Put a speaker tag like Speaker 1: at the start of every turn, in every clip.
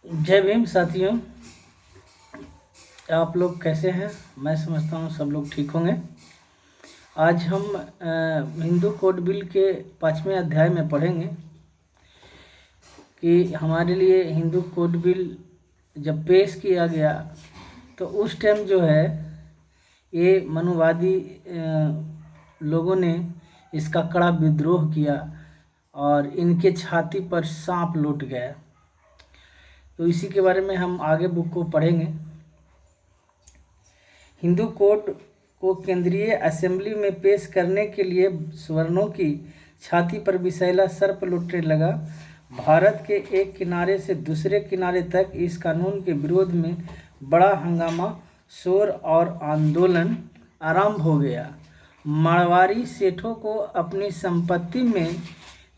Speaker 1: जय भीम साथियों, आप लोग कैसे हैं? मैं समझता हूँ सब लोग ठीक होंगे। आज हम हिंदू कोड बिल के 5वें अध्याय में पढ़ेंगे कि हमारे लिए हिंदू कोड बिल जब पेश किया गया तो उस टाइम जो है ये मनुवादी लोगों ने इसका कड़ा विद्रोह किया और इनके छाती पर सांप लौट गया। तो इसी के बारे में हम आगे बुक को पढ़ेंगे। हिंदू कोड को केंद्रीय असेंबली में पेश करने के लिए सवर्णों की छाती पर विषैला सर्प लौटने लगा। भारत के एक किनारे से दूसरे किनारे तक इस कानून के विरोध में बड़ा हंगामा, शोर और आंदोलन आरंभ हो गया। मारवाड़ी सेठों को अपनी संपत्ति में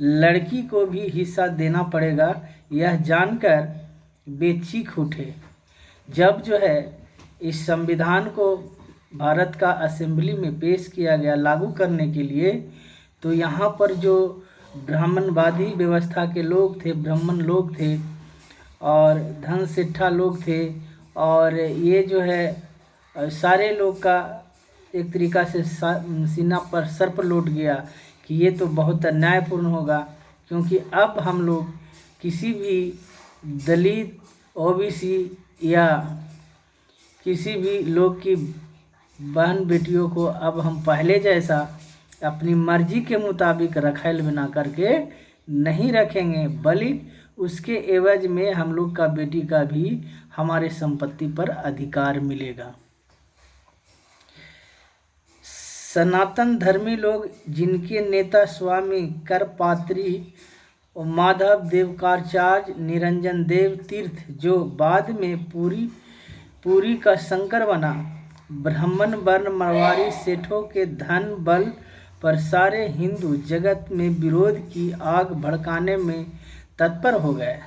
Speaker 1: लड़की को भी हिस्सा देना पड़ेगा, यह जानकर वे चीख उठे। जब जो है इस संविधान को भारत का असेंबली में पेश किया गया लागू करने के लिए, तो यहाँ पर जो ब्राह्मणवादी व्यवस्था के लोग थे, ब्राह्मण लोग थे और धन सेठा लोग थे, और ये जो है सारे लोग का एक तरीक़ा से सीना पर सर्प लौट गया कि ये तो बहुत अन्यायपूर्ण होगा, क्योंकि अब हम लोग किसी भी दलित, ओबीसी या किसी भी लोग की बहन बेटियों को अब हम पहले जैसा अपनी मर्जी के मुताबिक रखेल बना करके नहीं रखेंगे, बल्कि उसके एवज में हम लोग का बेटी का भी हमारे संपत्ति पर अधिकार मिलेगा। सनातन धर्मी लोग, जिनके नेता स्वामी करपात्री और माधव देवकाचार्य, निरंजन देव तीर्थ, जो बाद में पूरी का शंकर बना, ब्राह्मण वर्ण मारवाड़ी सेठों के धन बल पर सारे हिंदू जगत में विरोध की आग भड़काने में तत्पर हो गए।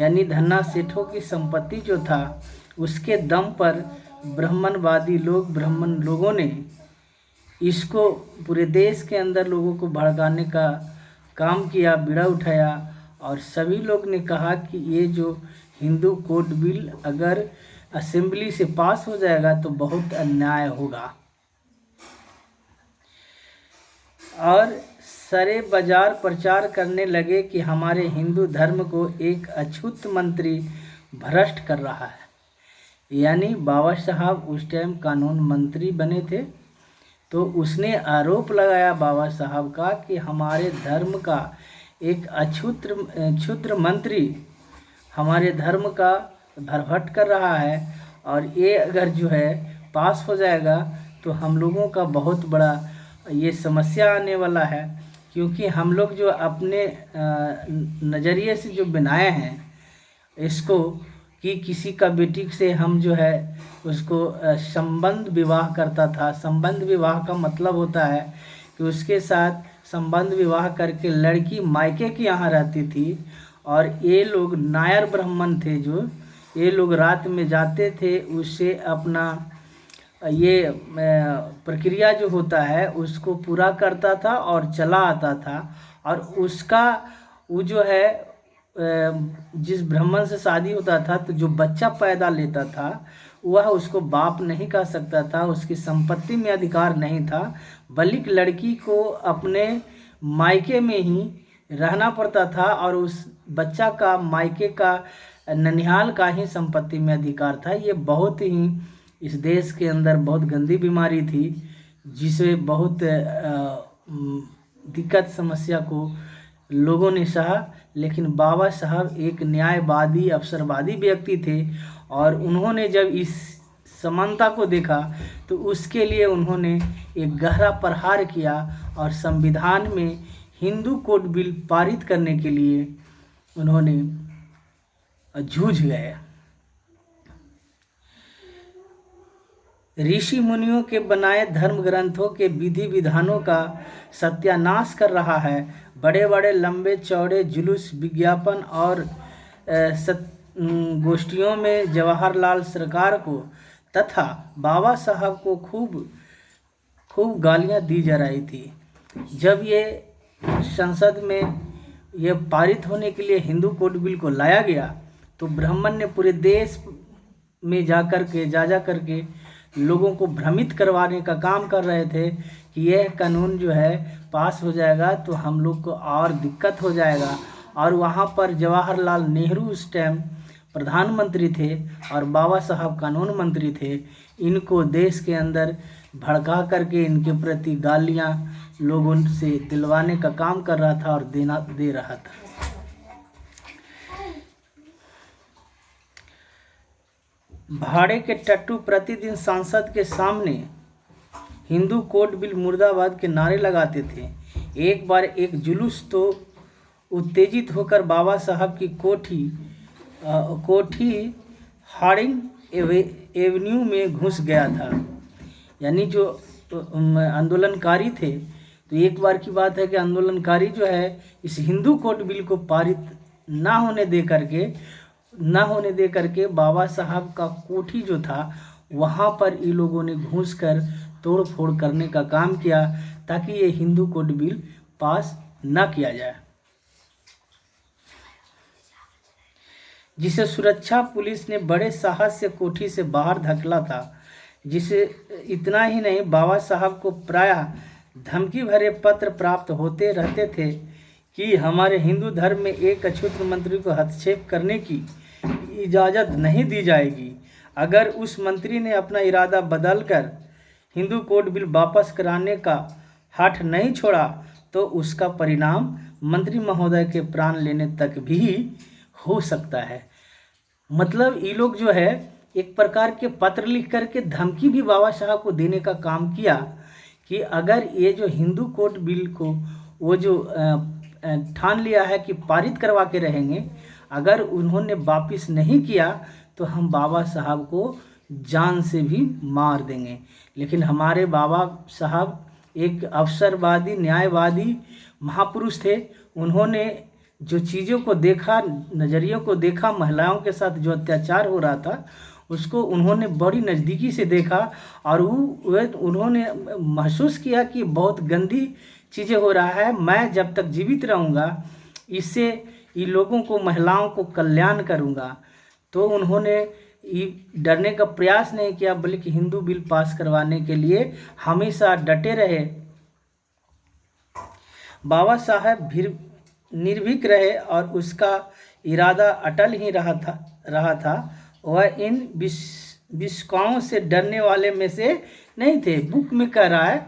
Speaker 1: यानी धन्ना सेठों की संपत्ति जो था उसके दम पर ब्राह्मण लोगों ने इसको पूरे देश के अंदर लोगों को भड़काने का काम किया, बीड़ा उठाया, और सभी लोग ने कहा कि ये जो हिंदू कोड बिल अगर असेंबली से पास हो जाएगा तो बहुत अन्याय होगा। और सरे बाजार प्रचार करने लगे कि हमारे हिंदू धर्म को एक अछूत मंत्री भ्रष्ट कर रहा है। यानी बाबा साहब उस टाइम कानून मंत्री बने थे, तो उसने आरोप लगाया बाबा साहब का कि हमारे धर्म का एक क्षुद्र मंत्री हमारे धर्म का भरभट कर रहा है, और ये अगर जो है पास हो जाएगा तो हम लोगों का बहुत बड़ा ये समस्या आने वाला है, क्योंकि हम लोग जो अपने नज़रिए से जो बनाए हैं इसको कि किसी का बेटी से हम जो है उसको संबंध विवाह करता था। संबंध विवाह का मतलब होता है कि उसके साथ संबंध विवाह करके लड़की मायके के यहाँ रहती थी, और ये लोग नायर ब्राह्मण थे, जो ये लोग रात में जाते थे, उससे अपना ये प्रक्रिया जो होता है उसको पूरा करता था और चला आता था। और उसका वो जो है जिस ब्राह्मण से शादी होता था तो जो बच्चा पैदा लेता था वह उसको बाप नहीं कह सकता था, उसकी संपत्ति में अधिकार नहीं था, बल्कि लड़की को अपने मायके में ही रहना पड़ता था, और उस बच्चा का मायके का ननिहाल का ही संपत्ति में अधिकार था। ये बहुत ही इस देश के अंदर बहुत गंदी बीमारी थी, जिसे बहुत दिक्कत समस्या को लोगों ने सहा। लेकिन बाबा साहब एक न्यायवादी, अवसरवादी व्यक्ति थे, और उन्होंने जब इस समानता को देखा तो उसके लिए उन्होंने एक गहरा प्रहार किया और संविधान में हिंदू कोड बिल पारित करने के लिए उन्होंने जूझ गए। ऋषि मुनियों के बनाए धर्म ग्रंथों के विधि विधानों का सत्यानाश कर रहा है। बड़े बड़े लंबे चौड़े जुलूस, विज्ञापन और गोष्ठियों में जवाहरलाल सरकार को तथा बाबा साहब को खूब गालियां दी जा रही थी। जब ये संसद में ये पारित होने के लिए हिंदू कोड बिल को लाया गया तो ब्राह्मण ने पूरे देश में जा करके लोगों को भ्रमित करवाने का काम कर रहे थे कि यह कानून जो है पास हो जाएगा तो हम लोग को और दिक्कत हो जाएगा। और वहाँ पर जवाहरलाल नेहरू उस टाइम प्रधानमंत्री थे और बाबा साहब कानून मंत्री थे। इनको देश के अंदर भड़का करके इनके प्रति गालियाँ लोगों से दिलवाने का काम कर रहा था और दे रहा था। भाड़े के टट्टू प्रतिदिन संसद के सामने हिंदू कोड बिल मुर्दाबाद के नारे लगाते थे। एक बार एक जुलूस तो उत्तेजित होकर बाबा साहब की कोठी हार्डिंग एवेन्यू में घुस गया था। यानी जो आंदोलनकारी थे, तो एक बार की बात है कि आंदोलनकारी जो है इस हिंदू कोड बिल को पारित ना होने दे करके बाबा साहब का कोठी जो था वहाँ पर इन लोगों ने घुसकर तोड़ फोड़ करने का काम किया ताकि ये हिंदू कोड बिल पास ना किया जाए, जिसे सुरक्षा पुलिस ने बड़े साहस से कोठी से बाहर धकेला था। जिसे इतना ही नहीं, बाबा साहब को प्रायः धमकी भरे पत्र प्राप्त होते रहते थे कि हमारे हिंदू धर्म में एक अछूत मंत्री को हस्तक्षेप करने की इजाज़त नहीं दी जाएगी। अगर उस मंत्री ने अपना इरादा बदलकर हिंदू कोड बिल वापस कराने का हठ नहीं छोड़ा तो उसका परिणाम मंत्री महोदय के प्राण लेने तक भी हो सकता है। मतलब ये लोग जो है एक प्रकार के पत्र लिख करके धमकी भी बाबा साहब को देने का काम किया कि अगर ये जो हिंदू कोड बिल को वो जो ठान लिया है कि पारित करवा के रहेंगे, अगर उन्होंने वापस नहीं किया तो हम बाबा साहब को जान से भी मार देंगे। लेकिन हमारे बाबा साहब एक अवसरवादी न्यायवादी महापुरुष थे। उन्होंने जो चीज़ों को देखा, नज़रियों को देखा, महिलाओं के साथ जो अत्याचार हो रहा था उसको उन्होंने बड़ी नज़दीकी से देखा और उन्होंने महसूस किया कि बहुत गंदी चीज़ें हो रहा है। मैं जब तक जीवित रहूँगा इससे इन लोगों को, महिलाओं को कल्याण करूँगा। तो उन्होंने डरने का प्रयास नहीं किया बल्कि हिंदू बिल पास करवाने के लिए हमेशा डटे रहे। बाबा साहब निर्भीक रहे और उसका इरादा अटल ही रहा था। वह इन विस्काओं से डरने वाले में से नहीं थे। बुक में कह रहा है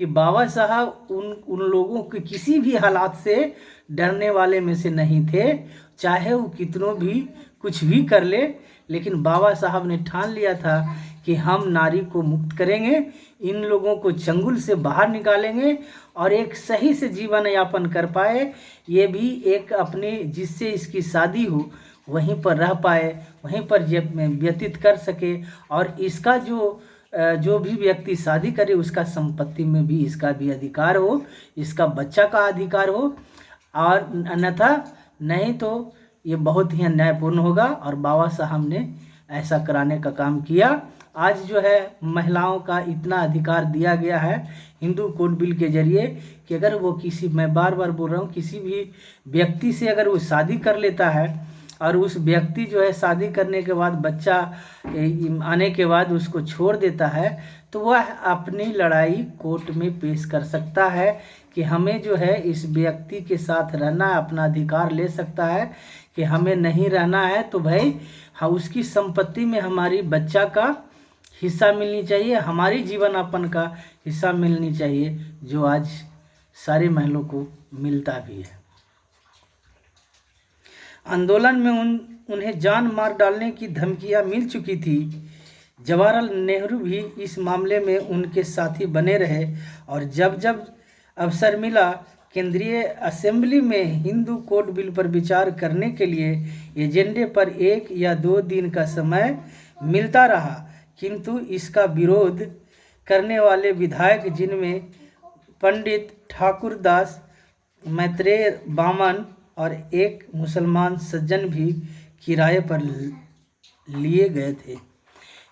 Speaker 1: कि बाबा साहब उन लोगों के किसी भी हालात से डरने वाले में से नहीं थे, चाहे वो कितनों भी कुछ भी कर ले। लेकिन बाबा साहब ने ठान लिया था कि हम नारी को मुक्त करेंगे, इन लोगों को चंगुल से बाहर निकालेंगे और एक सही से जीवन यापन कर पाए। ये भी एक अपने जिससे इसकी शादी हो वहीं पर रह पाए, वहीं पर व्यतीत कर सके और इसका जो भी व्यक्ति शादी करे उसका संपत्ति में भी इसका भी अधिकार हो, इसका बच्चा का अधिकार हो। और अन्यथा नहीं तो ये बहुत ही अन्यायपूर्ण होगा। और बाबा साहब ने ऐसा कराने का काम किया। आज जो है महिलाओं का इतना अधिकार दिया गया है हिंदू कोड बिल के जरिए कि अगर वो मैं बार बार बोल रहा हूँ, किसी भी व्यक्ति से अगर वो शादी कर लेता है और उस व्यक्ति जो है शादी करने के बाद बच्चा आने के बाद उसको छोड़ देता है तो वह अपनी लड़ाई कोर्ट में पेश कर सकता है कि हमें जो है इस व्यक्ति के साथ रहना है, अपना अधिकार ले सकता है कि हमें नहीं रहना है तो भाई हाँ उसकी संपत्ति में हमारी बच्चा का हिस्सा मिलनी चाहिए, हमारी जीवन यापन का हिस्सा मिलनी चाहिए, जो आज सारी महिलाओं को मिलता भी है। आंदोलन में उन्हें जान मार डालने की धमकियां मिल चुकी थी। जवाहरलाल नेहरू भी इस मामले में उनके साथी बने रहे और जब जब अवसर मिला केंद्रीय असेंबली में हिंदू कोड बिल पर विचार करने के लिए एजेंडे पर 1 या 2 दिन का समय मिलता रहा, किंतु इसका विरोध करने वाले विधायक जिनमें पंडित ठाकुरदास, मैत्रेय बामन और एक मुसलमान सज्जन भी किराए पर लिए गए थे।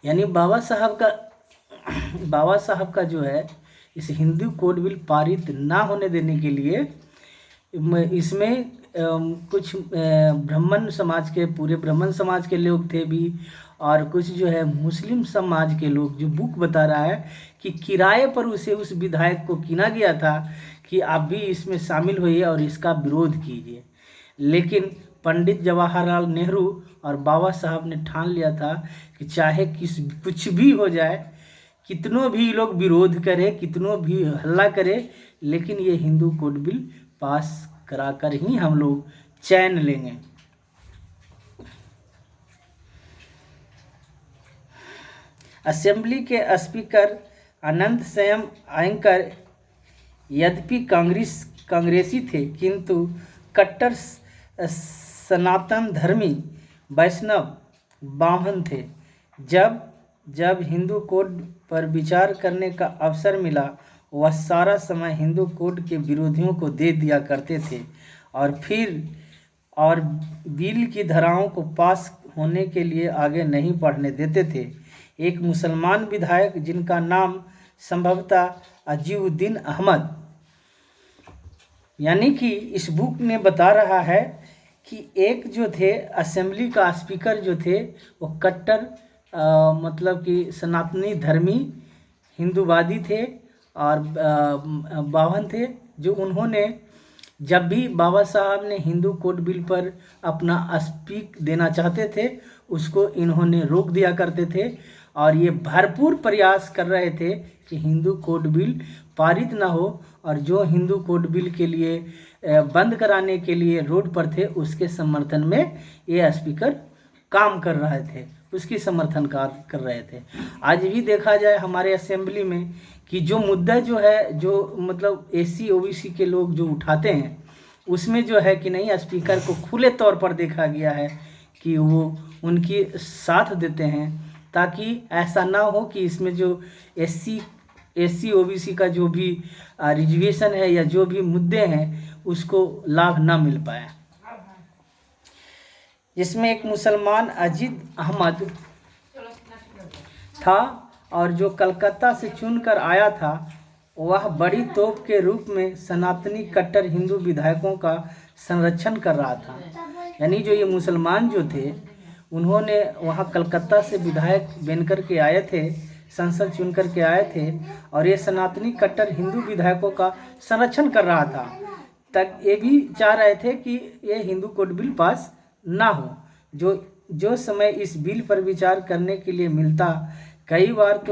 Speaker 1: यानी बाबा साहब का जो है इस हिंदू कोड बिल पारित ना होने देने के लिए इसमें कुछ ब्राह्मण समाज के, पूरे ब्राह्मण समाज के लोग थे भी, और कुछ जो है मुस्लिम समाज के लोग, जो बुक बता रहा है कि किराए पर उसे, उस विधायक को कीना गया था कि आप भी इसमें शामिल होइए और इसका विरोध कीजिए। लेकिन पंडित जवाहरलाल नेहरू और बाबा साहब ने ठान लिया था कि चाहे कुछ भी हो जाए, कितनों भी लोग विरोध करें, कितनों भी हल्ला करें, लेकिन ये हिंदू कोड बिल पास कराकर ही हम लोग चैन लेंगे। असेंबली के स्पीकर अनंत संयम आयंकर यद्यपि कांग्रेसी थे, किंतु कट्टर सनातन धर्मी वैष्णव ब्राह्मण थे। जब हिंदू कोड पर विचार करने का अवसर मिला, वह सारा समय हिंदू कोड के विरोधियों को दे दिया करते थे और बिल की धाराओं को पास होने के लिए आगे नहीं बढ़ने देते थे। एक मुसलमान विधायक, जिनका नाम संभवतः अजीउद्दीन अहमद, यानी कि इस बुक में बता रहा है कि एक जो थे असेंबली का स्पीकर जो थे, वो कट्टर मतलब कि सनातनी धर्मी हिंदूवादी थे और बावन थे, जो उन्होंने जब भी बाबा साहब ने हिंदू कोड बिल पर अपना स्पीक देना चाहते थे, उसको इन्होंने रोक दिया करते थे और ये भरपूर प्रयास कर रहे थे कि हिंदू कोड बिल पारित ना हो, और जो हिंदू कोड बिल के लिए बंद कराने के लिए रोड पर थे, उसके समर्थन में ये स्पीकर काम कर रहे थे, उसकी समर्थन कर रहे थे। आज भी देखा जाए हमारे असेंबली में कि जो मुद्दा जो है, जो मतलब एससी ओबीसी के लोग जो उठाते हैं, उसमें जो है कि नहीं, स्पीकर को खुले तौर पर देखा गया है कि वो उनकी साथ देते हैं, ताकि ऐसा ना हो कि इसमें जो एससी ओबीसी का जो भी रिजर्वेशन है या जो भी मुद्दे हैं, उसको लाभ ना मिल पाए। जिसमें एक मुसलमान अजीत अहमद था और जो कलकत्ता से चुनकर आया था, वह बड़ी तोप के रूप में सनातनी कट्टर हिंदू विधायकों का संरक्षण कर रहा था। यानी जो ये मुसलमान जो थे, उन्होंने वहाँ कलकत्ता से विधायक बनकर के आए थे, संसद चुनकर के आए थे, और ये सनातनी कट्टर हिंदू विधायकों का संरक्षण कर रहा था। तक ये भी चाह रहे थे कि ये हिंदू कोड बिल पास ना हो। जो समय इस बिल पर विचार करने के लिए मिलता, कई बार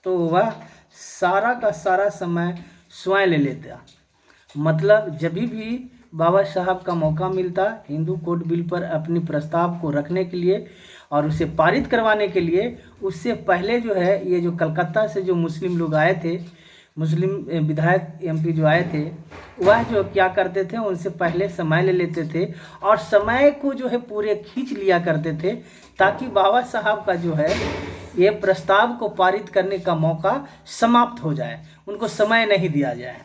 Speaker 1: तो वह सारा का सारा समय स्वयं ले लेता। मतलब जब भी बाबा साहब का मौका मिलता हिंदू कोड बिल पर अपनी प्रस्ताव को रखने के लिए और उसे पारित करवाने के लिए, उससे पहले जो है, ये जो कलकत्ता से जो मुस्लिम लोग आए थे, मुस्लिम विधायक एमपी जो आए थे, वह जो क्या करते थे, उनसे पहले समय ले लेते थे और समय को जो है पूरे खींच लिया करते थे, ताकि बाबा साहब का जो है ये प्रस्ताव को पारित करने का मौका समाप्त हो जाए, उनको समय नहीं दिया जाए।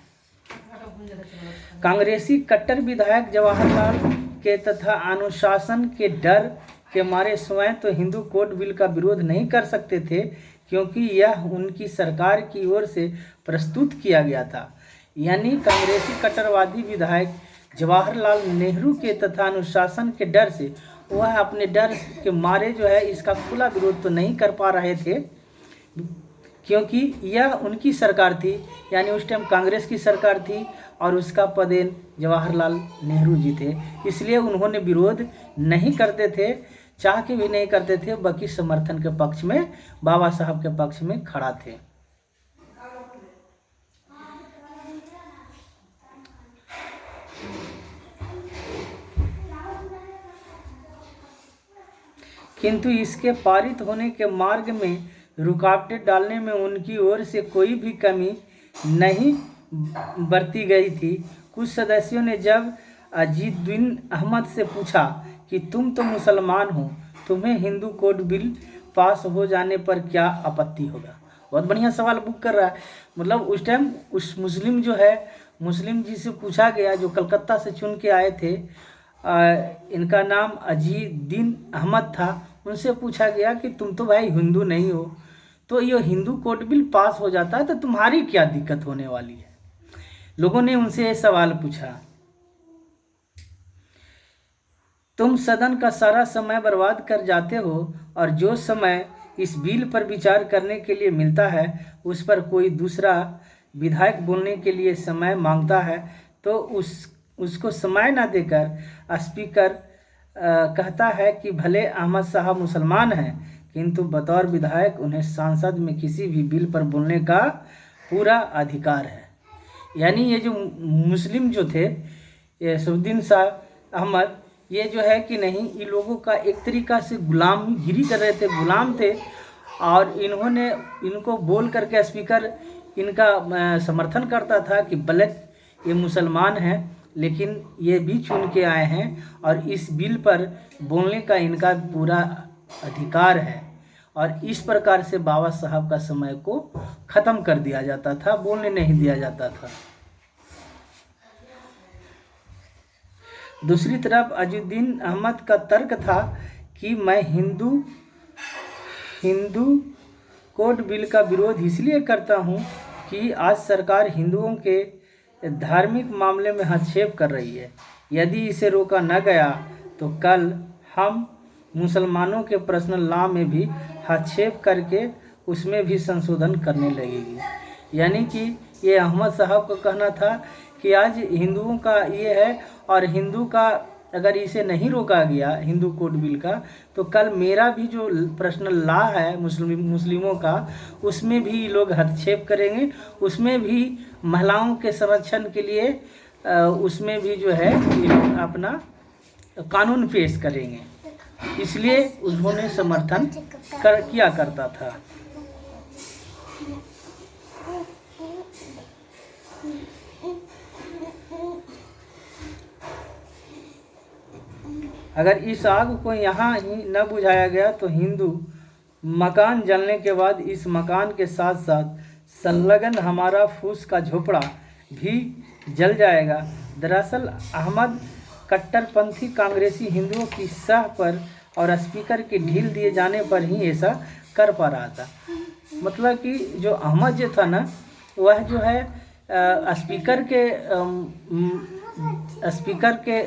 Speaker 1: कांग्रेसी कट्टर विधायक जवाहरलाल के तथा अनुशासन के डर के मारे स्वयं तो हिंदू कोड बिल का विरोध नहीं कर सकते थे, क्योंकि यह उनकी सरकार की ओर से प्रस्तुत किया गया था। यानी कांग्रेसी कट्टरवादी विधायक जवाहरलाल नेहरू के तथा अनुशासन के डर से, वह अपने डर के मारे जो है इसका खुला विरोध तो नहीं कर पा रहे थे, क्योंकि यह उनकी सरकार थी, यानी उस टाइम कांग्रेस की सरकार थी और उसका पदेन जवाहरलाल नेहरू जी थे। इसलिए उन्होंने विरोध नहीं करते थे, चाह के भी नहीं करते थे, बाकी समर्थन के पक्ष में, बाबा साहब के पक्ष में खड़ा थे। किंतु इसके पारित होने के मार्ग में रुकावटें डालने में उनकी ओर से कोई भी कमी नहीं बरती गई थी। कुछ सदस्यों ने जब अजीउद्दीन अहमद से पूछा कि तुम तो मुसलमान हो, तुम्हें हिंदू कोड बिल पास हो जाने पर क्या आपत्ति होगा। बहुत बढ़िया सवाल बुक कर रहा है। मतलब उस टाइम उस मुस्लिम जो है, मुस्लिम जी से पूछा गया, जो कलकत्ता से चुन के आए थे, इनका नाम अजीउद्दीन अहमद था, उनसे पूछा गया कि तुम तो भाई हिंदू नहीं हो, तो ये हिंदू कोड बिल पास हो जाता है तो तुम्हारी क्या दिक्कत होने वाली है। लोगों ने उनसे ये सवाल पूछा। तुम सदन का सारा समय बर्बाद कर जाते हो और जो समय इस बिल पर विचार करने के लिए मिलता है उस पर कोई दूसरा विधायक बोलने के लिए समय मांगता है तो उसको समय ना देकर स्पीकर कहता है कि भले अहमद साहब मुसलमान हैं किंतु बतौर विधायक उन्हें संसद में किसी भी बिल पर बोलने का पूरा अधिकार है। यानी ये जो मुस्लिम जो थे, ये सफुद्दीन शाह अहमद, ये जो है कि नहीं, इन लोगों का एक तरीक़ा से गुलामगिरी कर रहे थे, गुलाम थे। और इन्होंने इनको बोल करके स्पीकर इनका समर्थन करता था कि भले ये मुसलमान हैं लेकिन ये भी चुन के आए हैं और इस बिल पर बोलने का इनका पूरा अधिकार है। और इस प्रकार से बाबा साहब का समय को ख़त्म कर दिया जाता था, बोलने नहीं दिया जाता था। दूसरी तरफ अजुद्दीन अहमद का तर्क था कि मैं हिंदू कोड बिल का विरोध इसलिए करता हूं कि आज सरकार हिंदुओं के धार्मिक मामले में हस्तक्षेप कर रही है। यदि इसे रोका न गया तो कल हम मुसलमानों के पर्सनल लॉ में भी हस्तक्षेप करके उसमें भी संशोधन करने लगेगी। यानी कि ये अहमद साहब का कहना था कि आज हिंदुओं का ये है और हिंदू का अगर इसे नहीं रोका गया हिंदू कोड बिल का तो कल मेरा भी जो पर्सनल लॉ है मुस्लिमों का उसमें भी लोग हस्तक्षेप करेंगे, उसमें भी महिलाओं के संरक्षण के लिए उसमें भी जो है अपना कानून पेश करेंगे। इसलिए उन्होंने समर्थन किया करता था। अगर इस आग को यहाँ ही न बुझाया गया तो हिंदू मकान जलने के बाद इस मकान के साथ साथ संलग्न हमारा फूस का झोपड़ा भी जल जाएगा। दरअसल अहमद कट्टरपंथी कांग्रेसी हिंदुओं की सह पर और स्पीकर की ढील दिए जाने पर ही ऐसा कर पा रहा था। मतलब कि जो अहमद जो था ना, वह जो है स्पीकर के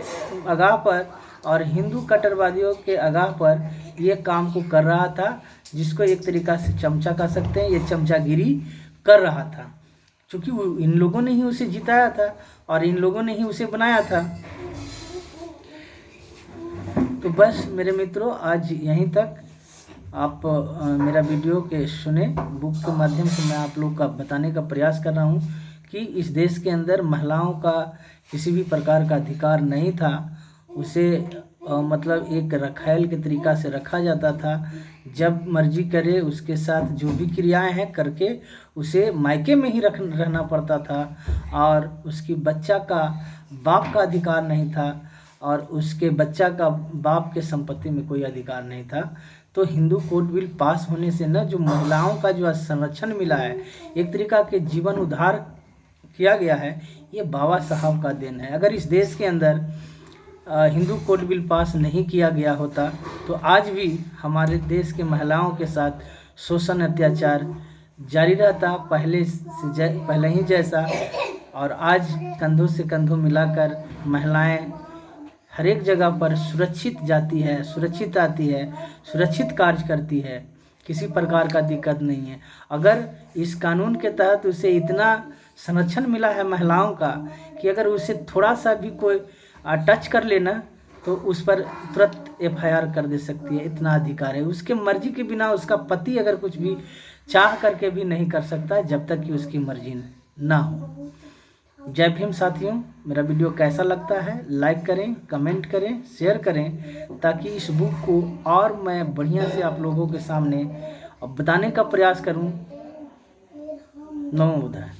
Speaker 1: आगाह पर और हिंदू कट्टरवादियों के आगाह पर ये काम को कर रहा था, जिसको एक तरीक़ा से चमचा कह सकते हैं। ये चमचागिरी कर रहा था क्योंकि इन लोगों ने ही उसे जिताया था और इन लोगों ने ही उसे बनाया था। तो बस मेरे मित्रों, आज यहीं तक आप मेरा वीडियो के सुने। बुक के माध्यम से मैं आप लोग का बताने का प्रयास कर रहा हूँ कि इस देश के अंदर महिलाओं का किसी भी प्रकार का अधिकार नहीं था। उसे मतलब एक रखैल के तरीक़ा से रखा जाता था। जब मर्जी करे उसके साथ जो भी क्रियाएं हैं करके उसे मायके में ही रहना पड़ता था और उसकी बच्चा का बाप का अधिकार नहीं था और उसके बच्चा का बाप के संपत्ति में कोई अधिकार नहीं था। तो हिंदू कोड बिल पास होने से न जो महिलाओं का जो संरक्षण मिला है, एक तरीक़ा के जीवन उद्धार किया गया है, ये बाबा साहब का देन है। अगर इस देश के अंदर हिंदू कोड बिल पास नहीं किया गया होता तो आज भी हमारे देश के महिलाओं के साथ शोषण अत्याचार जारी रहता पहले ही जैसा। और आज कंधों से कंधों मिलाकर महिलाएं हर एक जगह पर सुरक्षित जाती है, सुरक्षित आती है, सुरक्षित कार्य करती है, किसी प्रकार का दिक्कत नहीं है। अगर इस कानून के तहत उसे इतना संरक्षण मिला है महिलाओं का कि अगर उसे थोड़ा सा भी कोई टच कर लेना तो उस पर तुरंत FIR कर दे सकती है, इतना अधिकार है। उसके मर्जी के बिना उसका पति अगर कुछ भी चाह करके भी नहीं कर सकता जब तक कि उसकी मर्जी ना हो। जय भीम साथियों, मेरा वीडियो कैसा लगता है लाइक करें, कमेंट करें, शेयर करें ताकि इस बुक को और मैं बढ़िया से आप लोगों के सामने बताने का प्रयास करूं। नमो बुद्धाय।